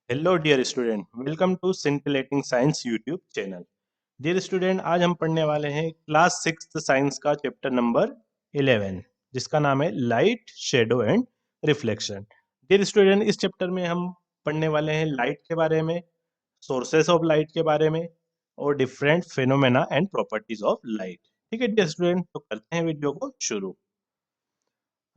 Hello dear student, welcome to scintillating science YouTube channel. Dear student, आज हम पढ़ने वाले हैं क्लास सिक्स साइंस का चैप्टर नंबर 11, जिसका नाम है light, shadow and reflection. Dear student, इस चैप्टर में हम पढ़ने वाले हैं लाइट के बारे में, सोर्सेस ऑफ लाइट के बारे में और different phenomena and properties of light. ठीक है डियर स्टूडेंट, तो करते हैं वीडियो को शुरू।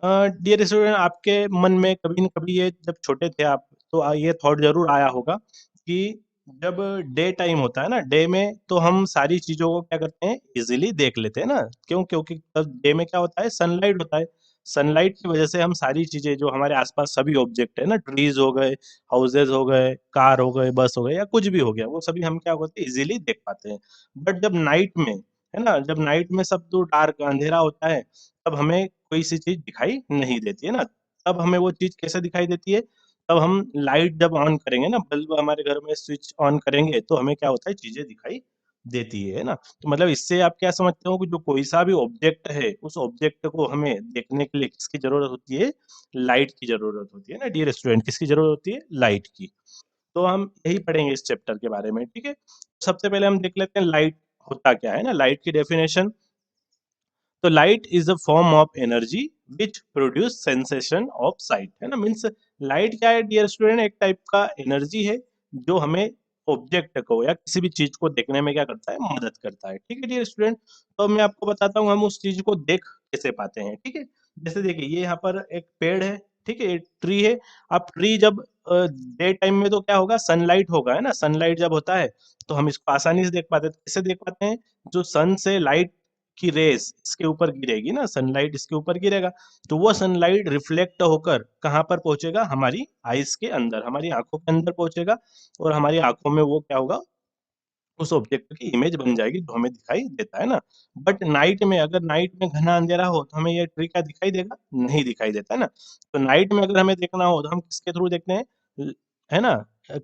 डियर स्टूडेंट, आपके मन में कभी न कभी ये जब छोटे थे आप तो ये थॉट जरूर आया होगा कि जब डे टाइम होता है ना, डे में तो हम सारी चीजों को क्या करते हैं, इजीली देख लेते हैं ना। क्यों? क्योंकि तब डे में क्या होता है, सनलाइट होता है। सनलाइट की वजह से हम सारी चीजें जो हमारे आसपास सभी ऑब्जेक्ट है ना, ट्रीज हो गए, हाउसेज हो गए, कार हो गए, बस हो गए या कुछ भी हो गया, वो सभी हम क्या होते हैं, इजीली देख पाते हैं। बट जब नाइट में है ना, जब नाइट में सब तो डार्क अंधेरा होता है, तब हमें कोई सी चीज दिखाई नहीं देती है ना। तब हमें वो चीज कैसे दिखाई देती है? तब हम लाइट जब ऑन करेंगे ना, बल्ब हमारे घर में स्विच ऑन करेंगे तो हमें क्या होता है, चीजें दिखाई देती है ना। तो मतलब इससे आप क्या समझते हो कि जो कोई सा भी ऑब्जेक्ट है, उस ऑब्जेक्ट को हमें देखने के लिए किसकी जरूरत होती है? लाइट की जरूरत होती है ना डियर स्टूडेंट। किसकी जरूरत होती है? लाइट की। तो हम यही पढ़ेंगे इस चैप्टर के बारे में। ठीक है, सबसे पहले हम देख लेते हैं लाइट होता क्या है ना, लाइट की डेफिनेशन। तो light is a form of energy which produce sensation of site, है ना। मीन्स लाइट क्या है डियर स्टूडेंट? एक टाइप का एनर्जी है जो हमें ऑब्जेक्ट को या किसी भी चीज को देखने में क्या करता है, मदद करता है। ठीक है डियर स्टूडेंट, तो मैं आपको बताता हूँ हम उस चीज को देख कैसे पाते हैं। ठीक है, जैसे देखिए ये यहाँ पर एक पेड़ है, ठीक है, ट्री है। अब ट्री जब डे टाइम में तो क्या होगा, सनलाइट होगा, है ना। सनलाइट जब होता है तो हम इसको आसानी से देख पाते हैं। तो कैसे देख पाते हैं? जो सन से लाइट की रेस इसके ऊपर गिरेगी ना, सनलाइट इसके ऊपर गिरेगा, तो वो सनलाइट रिफ्लेक्ट होकर कहाँ पर पहुंचेगा? हमारी आईज के अंदर, हमारी आंखों के अंदर पहुंचेगा। और हमारी आंखों में वो क्या होगा, उस ऑब्जेक्ट की इमेज बन जाएगी जो हमें दिखाई देता है ना। बट नाइट में, अगर नाइट में घना अंधेरा हो तो हमें ये ट्री क्या दिखाई देगा? नहीं दिखाई देता है ना। तो नाइट में अगर हमें देखना हो तो हम किसके थ्रू देखते हैं? है ना,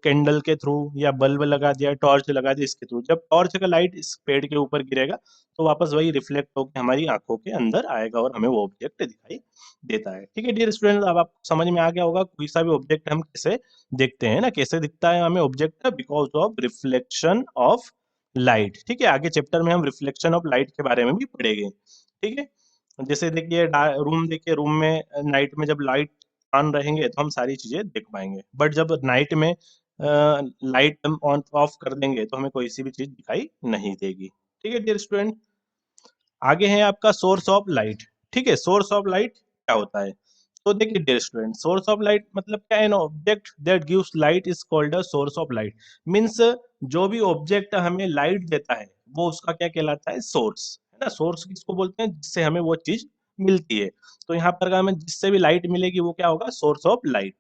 कैंडल के थ्रू, या बल्ब लगा दिया, टॉर्च लगा दी, इसके थ्रू। जब टॉर्च का लाइट इस पेड़ के ऊपर गिरेगा तो वापस वही रिफ्लेक्ट होकर हमारी आंखों के अंदर आएगा और हमें वो ऑब्जेक्ट दिखाई देता है। ठीक है डियर स्टूडेंट, अब आपको समझ में आ गया होगा कोई सा भी ऑब्जेक्ट हम कैसे देखते हैं ना, कैसे दिखता है हमें object, because of reflection of light. ठीक है, आगे चैप्टर में हम रिफ्लेक्शन ऑफ लाइट के बारे में भी पढ़ेंगे। ठीक है, जैसे देखिए रूम, देखिए रूम में नाइट में जब लाइट ऑन रहेंगे तो हम सारी चीजें देख पाएंगे। बट जब नाइट में लाइट हम ऑन ऑफ कर देंगे तो हमें कोई सी भी चीज दिखाई नहीं देगी। ठीक है डियर स्टूडेंट, आगे है आपका सोर्स ऑफ लाइट। ठीक है, सोर्स ऑफ लाइट क्या होता है? तो देखिए dear student, source of light मतलब क्या है? An object that gives light is called a source of light. Means जो भी ऑब्जेक्ट हमें लाइट देता है वो उसका क्या कहलाता है? सोर्स, है ना। सोर्स किसको बोलते हैं? जिससे हमें वो चीज मिलती है। तो यहाँ पर हमें जिससे भी लाइट मिलेगी वो क्या होगा? Source of light.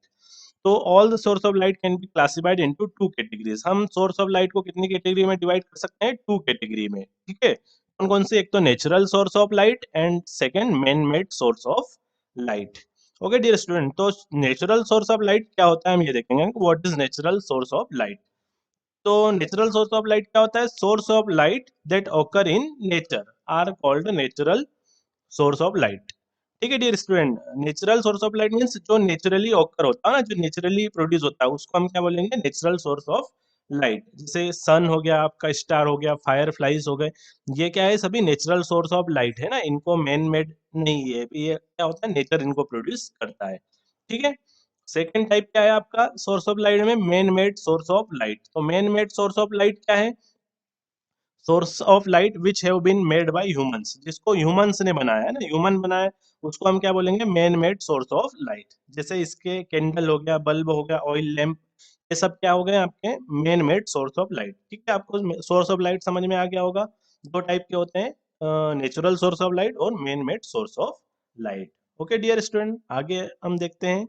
तो all the source of light can be classified into two categories. हम सोर्स ऑफ लाइट को कितनी कैटेगरी में डिवाइड कर सकते हैं? टू कैटेगरी में। ठीक है, कौन कौन से? एक तो natural source of light and second man made source of light. Okay dear student, तो नेचुरल सोर्स ऑफ लाइट क्या होता है हम ये देखेंगे, what is natural source of light. तो नेचुरल सोर्स ऑफ लाइट क्या होता है? Source of light that occur in nature are called natural source of light. ठीक है dear student, natural source of light means जो नेचुरली ऑकर होता है ना, जो नेचुरली प्रोड्यूस होता है, उसको हम क्या बोलेंगे? Natural source of light. जैसे सन हो गया आपका, स्टार हो गया, फायर फ्लाइज हो गए, ये क्या है? सभी नेचुरल सोर्स ऑफ लाइट है ना, इनको मैन मेड नहीं है। ये क्या होता है? नेचर इनको प्रोड्यूस करता है। ठीक है, सेकेंड टाइप क्या है आपका सोर्स ऑफ लाइट में? Man made source of light. तो man made source of light क्या है? Source of light which have been made by humans, जिसको ह्यूमंस ने बनाया है ना, ह्यूमन बनाया, उसको हम क्या बोलेंगे? Man made source of light. जैसे इसके कैंडल हो गया, बल्ब हो गया, ऑयल लैंप, ये सब क्या हो गए आपके? Man made source of light. ठीक है, आपको सोर्स ऑफ लाइट समझ में आ गया होगा। दो टाइप के होते हैं, नेचुरल सोर्स ऑफ लाइट और man made source of light. Okay dear student, आगे हम देखते हैं।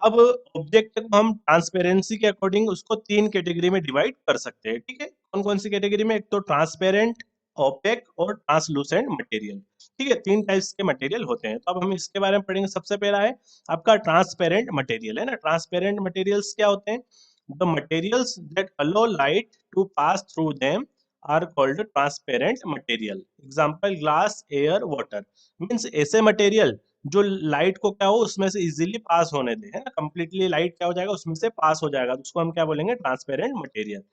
अब ऑब्जेक्ट को हम ट्रांसपेरेंसी के अकॉर्डिंग उसको तीन कैटेगरी में डिवाइड कर सकते हैं। ठीक है, कौन कौन सी कैटेगरी में? एक तो ट्रांसपेरेंट, ओपेक और ट्रांसलूसेंट मटेरियल। ठीक है, तीन टाइप्स के मटेरियल होते हैं। तो अब हम इसके बारे में पढ़ेंगे। सबसे पहला है आपका ट्रांसपेरेंट मटेरियल, है ना। ट्रांसपेरेंट मटेरियल्स क्या होते हैं? The materials that allow light to pass through them are called transparent material. Example glass, air, water. Means ऐसे मटेरियल जो लाइट को क्या हो उसमें से इजीली पास होने दे, है ना, कंप्लीटली लाइट क्या हो जाएगा उसमें से पास हो जाएगा, तो उसको हम क्या बोलेंगे, ट्रांसपेरेंट मटेरियल।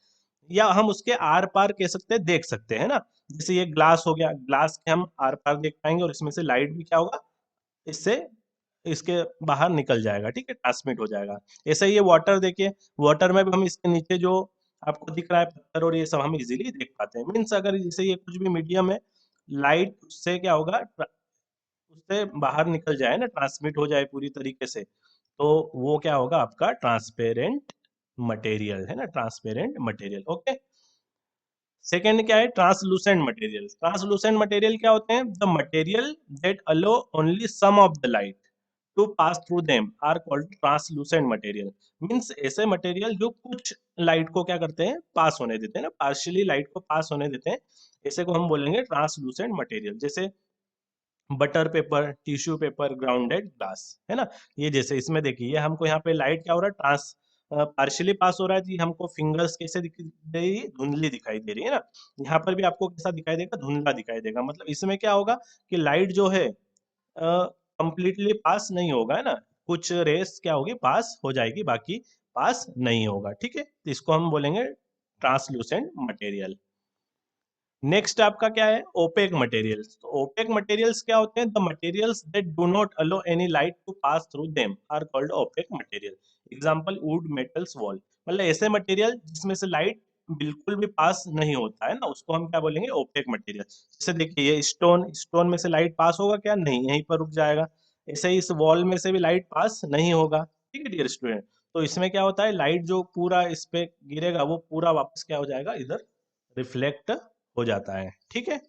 या हम उसके आर पार कह सकते हैं, देख सकते हैं ना, जैसे ये ग्लास हो गया, ग्लास के हम आर पार देख पाएंगे और इसमें से लाइट भी क्या होगा, इससे इसके बाहर निकल जाएगा, ठीक है, ट्रांसमिट हो जाएगा। ऐसे ही ये वाटर देखिए, वाटर में भी हम इसके नीचे जो आपको दिख रहा है पत्थर और ये सब हम इजीली देख पाते हैं। मीन्स अगर जैसे ये कुछ भी मीडियम है, लाइट उससे क्या होगा, उससे बाहर निकल जाए ना, ट्रांसमिट हो जाए पूरी तरीके से, तो वो क्या होगा, आपका ट्रांसपेरेंट मटेरियल, है ना, ट्रांसपेरेंट मटेरियल। ओके, सेकेंड क्या है, ट्रांसलूसेंट मटेरियल। ट्रांसलूसेंट मटेरियल क्या होते हैं, the material that allow only some of the light to pass through them are called translucent material. Means ऐसे मटेरियल जो कुछ लाइट को क्या करते हैं, पास होने देते हैं ना, पार्शियली लाइट को पास होने देते हैं, ऐसे को हम बोलेंगे ट्रांसलूसेंट मटेरियल। जैसे butter paper, tissue paper, grounded glass, है ना। ये जैसे इसमें देखिए, ये हमको यहाँ पे लाइट क्या हो रहा है, ट्रांस पार्शियली पास हो रहा है, तो ये हमको फिंगर्स कैसे दिख दे रही है, धुंधली दिखाई दे रही है ना। यहाँ पर भी आपको कैसा दिखाई देगा, धुंधला दिखाई देगा। मतलब इसमें क्या होगा कि लाइट जो है कंप्लीटली पास नहीं होगा, है ना, कुछ रेस क्या होगी, पास हो जाएगी, बाकी पास नहीं होगा, ठीक है, तो इसको हम बोलेंगे ट्रांसलूसेंट मटेरियल। नेक्स्ट आपका क्या है, ओपेक मटेरियल्स। तो ओपेक मटेरियल्स क्या होते हैं, the materials that do not allow any light to pass through them are called opaque material. Example wood, metals, wall. मतलब ऐसे मटेरियल जिसमें से लाइट बिल्कुल भी पास नहीं होता है ना, उसको हम क्या बोलेंगे, ओपेक मटेरियल। जैसे देखिए ये स्टोन, स्टोन में से लाइट पास होगा क्या, नहीं, यहीं पर रुक जाएगा। ऐसे ही इस वॉल में से भी लाइट पास नहीं होगा, ठीक है डियर स्टूडेंट। तो इसमें क्या होता है, लाइट जो पूरा इस पे गिरेगा वो पूरा वापस क्या हो जाएगा, इधर रिफ्लेक्ट हो जाता है, ठीक है।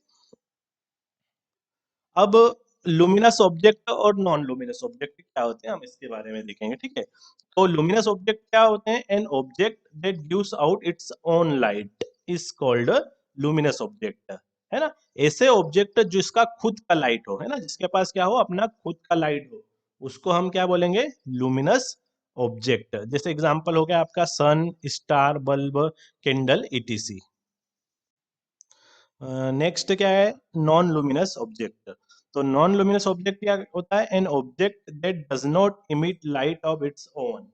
अब लुमिनस ऑब्जेक्ट और नॉन लुमिनस ऑब्जेक्ट क्या होते हैं, हम इसके बारे में देखेंगे, ठीक है। तो लुमिनस ऑब्जेक्ट क्या होते हैं, N object that gives out its own light is called luminous object, है ना। ऐसे ऑब्जेक्ट जिसका खुद का लाइट हो, है ना, जिसके पास क्या हो, अपना खुद का लाइट हो, उसको हम क्या बोलेंगे, लुमिनस ऑब्जेक्ट। जैसे एग्जांपल हो गया आपका sun, star, bulb, candle, etc. Next क्या है, नॉन लुमिनस ऑब्जेक्ट। तो नॉन लुमिनस ऑब्जेक्ट क्या होता है, an object that does not emit light of its own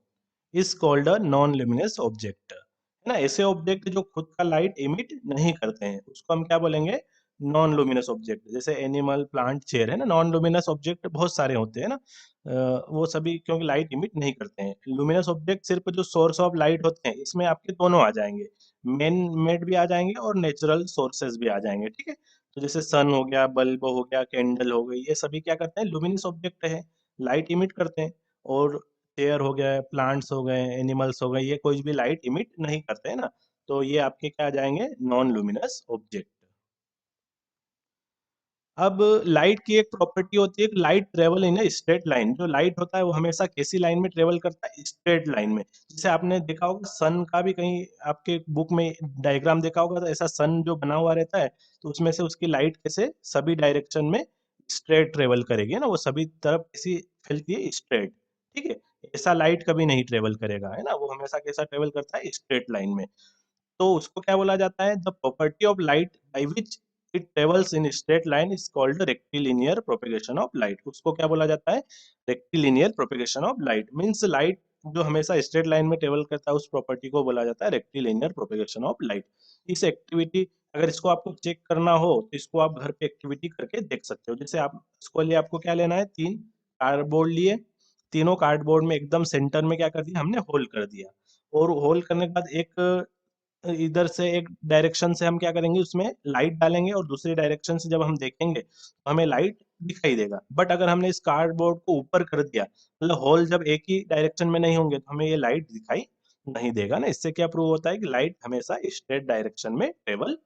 is called a non luminous object, है ना। ऐसे ऑब्जेक्ट जो खुद का लाइट इमिट नहीं करते हैं उसको हम क्या बोलेंगे, नॉन लुमिनस ऑब्जेक्ट। जैसे एनिमल, प्लांट, चेयर, है ना, नॉन लुमिनस ऑब्जेक्ट बहुत सारे होते हैं ना, वो सभी क्योंकि लाइट इमिट नहीं करते हैं। लुमिनस ऑब्जेक्ट सिर्फ जो सोर्स ऑफ लाइट होते हैं, इसमें आपके दोनों आ जाएंगे, मैन मेड भी आ जाएंगे और नेचुरल सोर्सेज भी आ जाएंगे, ठीक है। तो जैसे सन हो गया, बल्ब हो गया, कैंडल हो गई, ये सभी क्या करते हैं, लुमिनस ऑब्जेक्ट है, लाइट इमिट करते हैं। और एयर हो गया, प्लांट्स हो गए, एनिमल्स हो गए, ये कोई भी लाइट इमिट नहीं करते हैं ना, तो ये आपके क्या आ जाएंगे, नॉन लुमिनस ऑब्जेक्ट। अब लाइट की एक प्रॉपर्टी होती है, light travel in a straight line. जो लाइट होता है वो हमेशा कैसी लाइन में ट्रेवल करता है, स्ट्रेट लाइन में। जैसे आपने देखा होगा सन का भी कहीं आपके बुक में डायग्राम देखा होगा, तो ऐसा सन जो बना हुआ रहता है, तो उसमें से उसकी लाइट कैसे सभी डायरेक्शन में स्ट्रेट ट्रेवल करेगी, है ना, वो सभी तरफ कैसी फैलती है, स्ट्रेट, ठीक है। ऐसा लाइट कभी नहीं ट्रेवल करेगा, है ना, वो हमेशा कैसा ट्रेवल करता है, स्ट्रेट लाइन में। तो उसको क्या बोला जाता है, the property of light by which it travels in straight line is called rectilinear propagation of light. उसको क्या बोला जाता है, rectilinear propagation of light. Means light जो हमेशा स्ट्रेट लाइन में ट्रेवल करता है उस प्रॉपर्टी को बोला जाता है रेक्टिलिनियर प्रोपेगेशन ऑफ लाइट। इस एक्टिविटी, अगर इसको आपको चेक करना हो तो इसको आप घर पे एक्टिविटी करके देख सकते हो। जैसे आप इसको लिए आपको क्या लेना है, 3 कार्डबोर्ड लिए, तीनों कार्डबोर्ड में एकदम सेंटर में क्या कर दिया हमने, होल कर दिया। और होल करने के बाद एक इधर से एक डायरेक्शन से हम क्या करेंगे, उसमें लाइट डालेंगे और दूसरी डायरेक्शन से जब हम देखेंगे तो हमें लाइट दिखाई देगा। बट अगर हमने इस कार्डबोर्ड को ऊपर कर दिया, मतलब होल जब एक ही डायरेक्शन में नहीं होंगे तो हमें ये लाइट दिखाई नहीं देगा ना। इससे क्या प्रूव होता है कि लाइट हमेशा स्ट्रेट डायरेक्शन में ट्रेवल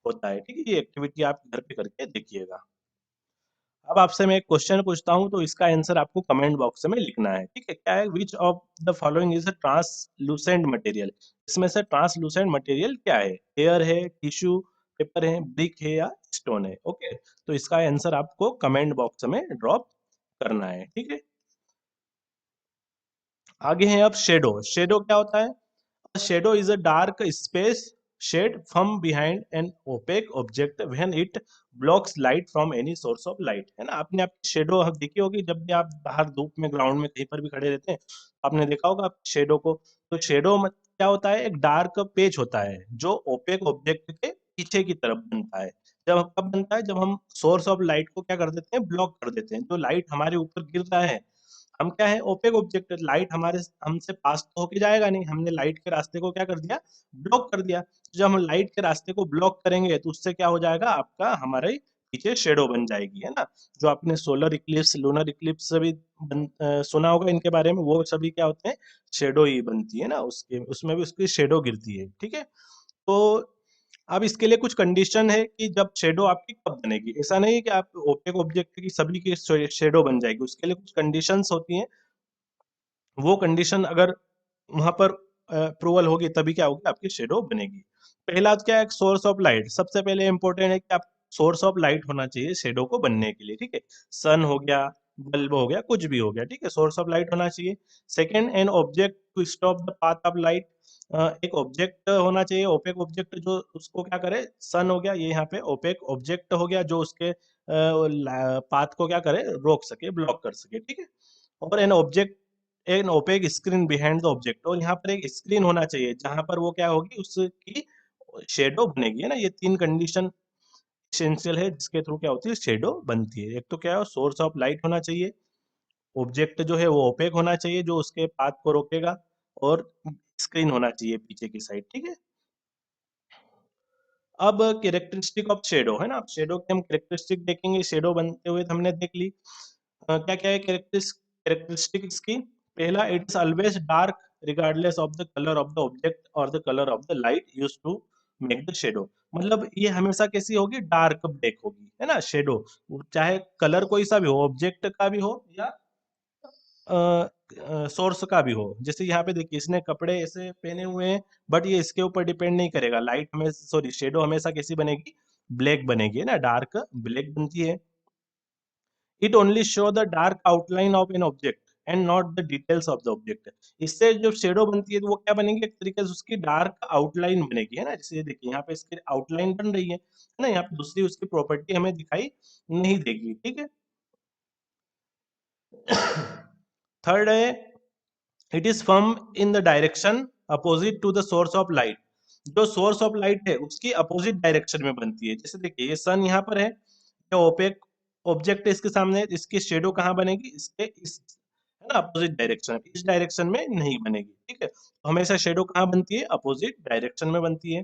होता है, ठीक है। ये एक्टिविटी आप घर पे करके देखिएगा। अब आपसे मैं एक क्वेश्चन पूछता हूँ, तो इसका आंसर आपको कमेंट बॉक्स में लिखना है, ठीक है। क्या है, which of the following is a translucent material. इसमें से ट्रांसलूसेंट मटेरियल क्या है, एयर है, टिश्यू पेपर है, ब्रिक है, या स्टोन है। ओके, तो इसका आंसर आपको कमेंट बॉक्स में ड्रॉप करना है, ठीक है। आगे है अब शेडो। शेडो क्या होता है, shadow is a dark space shed from behind an opaque object when it blocks light from any source of light, है ना। आपने आपकी शेडो देखी होगी, जब भी आप बाहर धूप में ग्राउंड में कहीं पर भी खड़े रहते हैं, आपने देखा होगा आपकी शेडो को। तो शेडो क्या होता है, एक डार्क पेज होता है जो ओपेक ऑब्जेक्ट के पीछे की तरफ बनता है। जब कब बनता है, जब हम सोर्स ऑफ लाइट को क्या कर देते हैं, ब्लॉक कर देते हैं। जो लाइट हमारे ऊपर गिर रहा है, हम क्या है, ओपेक ऑब्जेक्ट, लाइट हमारे हमसे पास तो होके जाएगा नहीं, हमने लाइट के रास्ते को क्या कर दिया, ब्लॉक कर दिया। जब हम लाइट के रास्ते को ब्लॉक करेंगे तो उससे क्या हो जाएगा, आपका हमारे पीछे शेडो बन जाएगी, है ना। जो आपने सोलर इक्लिप्स, लूनर इक्लिप्स सभी सुना होगा इनके बारे में, वो सभी क्या होते हैं, शेडो ही बनती है ना, उसके उसमें भी उसकी शेडो गिरती है, ठीक है। तो अब इसके लिए कुछ कंडीशन है कि जब शेडो आपकी कब बनेगी। ऐसा नहीं है कि आप ओपेक ऑब्जेक्ट की सभी की शेडो बन जाएगी, उसके लिए कुछ कंडीशंस होती हैं। वो कंडीशन अगर वहां पर अप्रूवल होगी तभी क्या होगी, आपकी शेडो बनेगी। पहला क्या है, सोर्स ऑफ लाइट। सबसे पहले इंपॉर्टेंट है कि आप सोर्स ऑफ लाइट होना चाहिए शेडो को बनने के लिए, ठीक है। सन हो गया, बल्ब हो गया, कुछ भी हो गया, ठीक है, सोर्स ऑफ लाइट होना चाहिए। Second, an object to stop the path of light. एक ऑब्जेक्ट होना चाहिए, ओपेक ऑब्जेक्ट, जो उसको क्या करे, सन हो गया, ये यहाँ पे ओपेक ऑब्जेक्ट हो गया, जो उसके पाथ को क्या करे, रोक सके, ब्लॉक कर सके, ठीक है। और an opaque screen behind the object, और यहाँ पर एक स्क्रीन होना चाहिए जहां पर वो क्या होगी, उसकी शेडो बनेगी, है ना। ये तीन कंडीशन एसेंशियल है जिसके थ्रू क्या होती है, शेडो बनती है। एक तो क्या है, सोर्स ऑफ लाइट होना चाहिए, ऑब्जेक्ट जो है वो ओपेक होना चाहिए जो उसके पाथ को रोकेगा, और स्क्रीन होना चाहिए पीछे की साइड, ठीक है। अब कैरेक्टरिस्टिक ऑफ शेडो, है ना, शेडो के हम कैरेक्टरिस्टिक देखेंगे। शेडो बनते हुए तो हमने देख ली, क्या क्या है कैरेक्टरिस्टिक इसकी। पहला, it is always dark regardless of the colour of the object और the colour of the light used to make the shadow. मतलब ये हमेशा कैसी होगी, डार्क ब्लैक होगी, है ना शेडो, चाहे कलर कोई सा भी हो, ऑब्जेक्ट का भी हो या सोर्स का भी हो। जैसे यहाँ पे देखिए, इसने कपड़े ऐसे पहने हुए हैं, बट ये इसके ऊपर डिपेंड नहीं करेगा, लाइट हमेशा, सॉरी, शेडो हमेशा कैसी बनेगी, ब्लैक बनेगी, है ना, डार्क ब्लैक बनती है। It only show the dark outline of an object and not the details of the object. इससे जो शेडो बनती है तो वो क्या बनेगी, एक तरीके से उसकी डार्क आउटलाइन बनेगी, है ना। जैसे ये देखिए, यहाँ पे इसकी आउटलाइन बन रही है ना, यहाँ पे दूसरी उसकी प्रॉपर्टी हमें दिखाई नहीं देगी, ठीक है। थर्ड है, it is from in the direction opposite to the source of light. जो सोर्स ऑफ लाइट है उसकी अपोजिट डायरेक्शन में बनती है। जैसे देखिए, ये सन यहाँ पर है, ये ओपेक ऑब्जेक्ट है इसके सामने, इसकी शेडो कहाँ बनेगी, इसके इस, है ना, अपोजिट डायरेक्शन, इस डायरेक्शन में नहीं बनेगी, ठीक है। तो हमेशा शेडो कहाँ बनती है, अपोजिट डायरेक्शन में बनती है।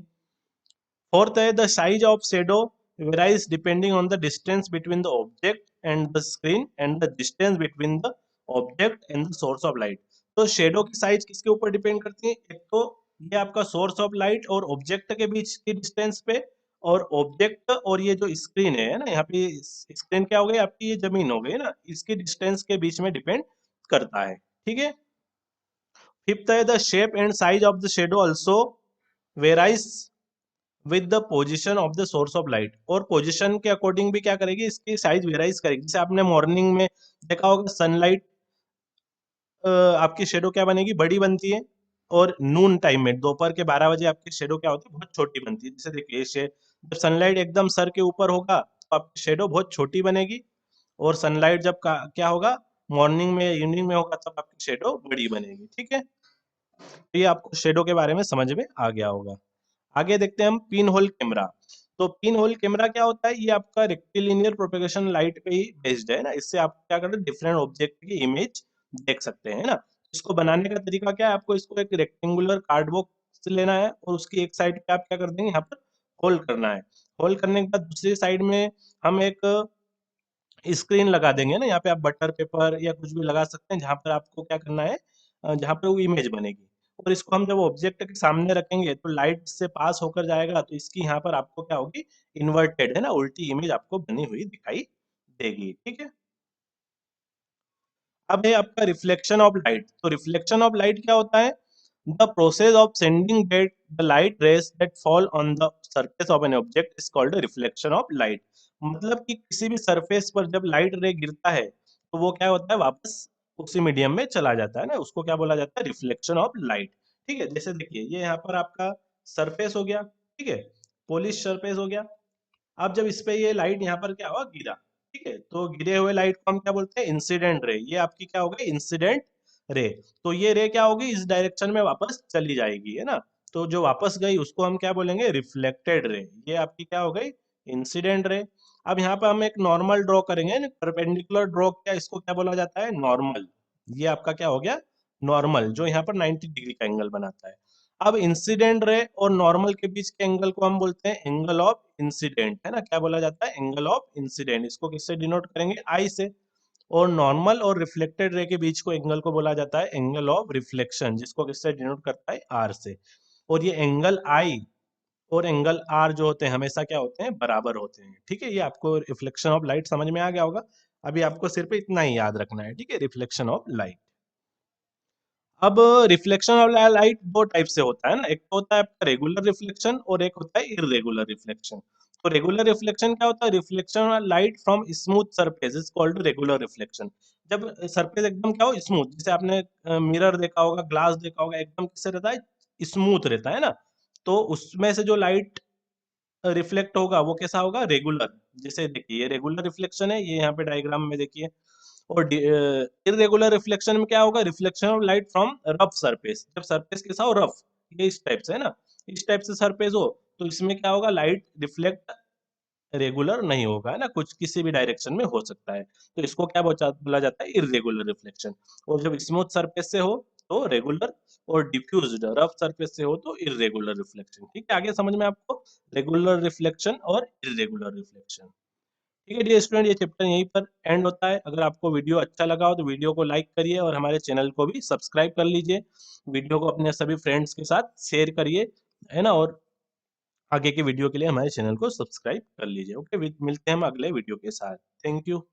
फोर्थ है, the size of shadow varies depending on the distance between the object and the screen and the distance between the object and the source of light. तो शेडो की size किसके ऊपर depend करती है, एक तो ये आपका सोर्स ऑफ लाइट और ऑब्जेक्ट के बीच की डिस्टेंस पे, और ऑब्जेक्ट और ये जो स्क्रीन है ना, यहाँ पे स्क्रीन क्या हो गई आपकी, ये जमीन हो गई ना, इसकी डिस्टेंस के बीच में डिपेंड करता है, ठीक है। फिफ्थ है, the shape and size of the shadow also varies with the position of the source of light. और पोजिशन के अकॉर्डिंग भी क्या करेगी, इसकी साइज वेराइज करेगी। जैसे आपने मॉर्निंग में देखा होगा, सनलाइट आपकी शेडो क्या बनेगी, बड़ी बनती है, और नून टाइम में, दोपहर के 12 बजे आपकी शेडो क्या होती है, बहुत छोटी बनती है। जैसे देखिए, जब सनलाइट एकदम सर के ऊपर होगा तो आपकी शेडो बहुत छोटी बनेगी, और सनलाइट जब क्या होगा, मॉर्निंग में, इवनिंग में होगा, तब आपकी शेडो बड़ी बनेगी, ठीक है। तो ये आपको शेडो के बारे में समझ में आ गया होगा। आगे देखते हैं हम पिन होल कैमरा। तो पिन होल कैमरा क्या होता है, ये आपका रेक्टिलिनियर प्रोपेगेशन लाइट पे ही बेस्ड है ना। इससे आप क्या करते हैं, डिफरेंट ऑब्जेक्ट की इमेज देख सकते हैं, ना। इसको बनाने का तरीका क्या है, आपको इसको एक रेक्टेंगुलर कार्डबोर्ड लेना है, और उसकी एक साइड पे आप क्या कर देंगे, यहाँ पर होल करना है। होल करने के बाद दूसरी साइड में हम एक स्क्रीन लगा देंगे ना, यहाँ पे आप बटर पेपर या कुछ भी लगा सकते हैं, जहाँ पर आपको क्या करना है, जहाँ पर वो इमेज बनेगी। और इसको हम जब ऑब्जेक्ट के सामने रखेंगे तो लाइट से पास होकर जाएगा, तो इसकी यहाँ पर आपको क्या होगी, इन्वर्टेड, है ना, उल्टी इमेज आपको बनी हुई दिखाई देगी, ठीक है। अब है आपका रिफ्लेक्शन ऑफ लाइट। तो रिफ्लेक्शन ऑफ लाइट क्या होता है, the process of sending the light rays that fall on the surface of an object is called reflection of light. मतलब कि किसी भी सरफेस पर जब लाइट रे गिरता है तो वो क्या होता है, वापस उसी मीडियम में चला जाता है ना, उसको क्या बोला जाता है, रिफ्लेक्शन ऑफ लाइट, ठीक है। जैसे देखिए, ये यहाँ पर आपका सरफेस हो गया, ठीक है, पॉलिश सरफेस हो गया। अब जब इस पे ये लाइट यहाँ पर क्या हुआ, गिरा, ठीक है, तो गिरे हुए लाइट को हम क्या बोलते हैं, इंसिडेंट रे। ये आपकी क्या हो गई, इंसिडेंट रे। तो ये रे क्या होगी, इस डायरेक्शन में वापस चली जाएगी, है ना। तो जो वापस गई उसको हम क्या बोलेंगे, रिफ्लेक्टेड रे। ये आपकी क्या हो गई, इंसिडेंट रे। अब यहाँ पे हम एक नॉर्मल ड्रॉ करेंगे, परपेंडिकुलर ड्रॉ किया, इसको क्या बोला जाता है, नॉर्मल। ये आपका क्या हो गया, नॉर्मल, जो यहाँ पर 90 डिग्री का एंगल बनाता है। अब इंसिडेंट रे और नॉर्मल के बीच के एंगल को हम बोलते हैं एंगल ऑफ इंसिडेंट, है ना। क्या बोला जाता है, एंगल ऑफ इंसिडेंट। इसको किससे डिनोट करेंगे, आई से। और नॉर्मल और रिफ्लेक्टेड रे के बीच को एंगल को बोला जाता है एंगल ऑफ रिफ्लेक्शन, जिसको किससे डिनोट करता है, आर से। और ये एंगल आई और एंगल आर जो होते हैं हमेशा क्या होते हैं, बराबर होते हैं, ठीक है। ये आपको रिफ्लेक्शन ऑफ लाइट समझ में आ गया होगा। अभी आपको सिर्फ इतना ही याद रखना है, ठीक है, रिफ्लेक्शन ऑफ लाइट। अब रिफ्लेक्शन ऑफ लाइट दो टाइप से होता है ना, एक तो होता है आपका रेगुलर रिफ्लेक्शन और एक होता है इरेगुलर रिफ्लेक्शन। तो रेगुलर रिफ्लेक्शन क्या होता है, reflection of light from smooth surface is called regular reflection. जब सरफेस एकदम क्या हो, स्मूथ, जैसे आपने मिरर देखा होगा, ग्लास देखा होगा, एकदम किससे रहता है, स्मूथ रहता है ना। तो उसमें से जो लाइट रिफ्लेक्ट होगा वो कैसा होगा, रेगुलर। जैसे देखिए ये रेगुलर रिफ्लेक्शन है, ये यहाँ पे डायग्राम में देखिए। और इरेगुलर रिफ्लेक्शन में क्या होगा, reflection of light from rough surface. जब सरफेस कैसा हो, रफ, ये इस टाइप से है ना, इस टाइप से सरफेस हो, तो इसमें क्या होगा, लाइट रिफ्लेक्ट रेगुलर नहीं होगा, है ना, कुछ किसी भी डायरेक्शन में हो सकता है। तो इसको क्या बोला जाता है, इरेगुलर रिफ्लेक्शन। और जब स्मूथ सरफेस से हो तो रेगुलर, और डिफ्यूज्ड रफ सरफेस से हो तो इरेगुलर रिफ्लेक्शन। ठीक है, आगे समझ में आपको, रेगुलर रिफ्लेक्शन और इरेगुलर रिफ्लेक्शन। ठीक है डियर स्टूडेंट, ये चैप्टर यहीं पर एंड होता है। अगर आपको वीडियो अच्छा लगा हो तो वीडियो को लाइक करिए और हमारे चैनल को भी सब्सक्राइब कर लीजिए। वीडियो को अपने सभी फ्रेंड्स के साथ शेयर करिए, है ना। और आगे के वीडियो के लिए हमारे चैनल को सब्सक्राइब कर लीजिए। ओके, मिलते हैं हम अगले वीडियो के साथ। Thank you.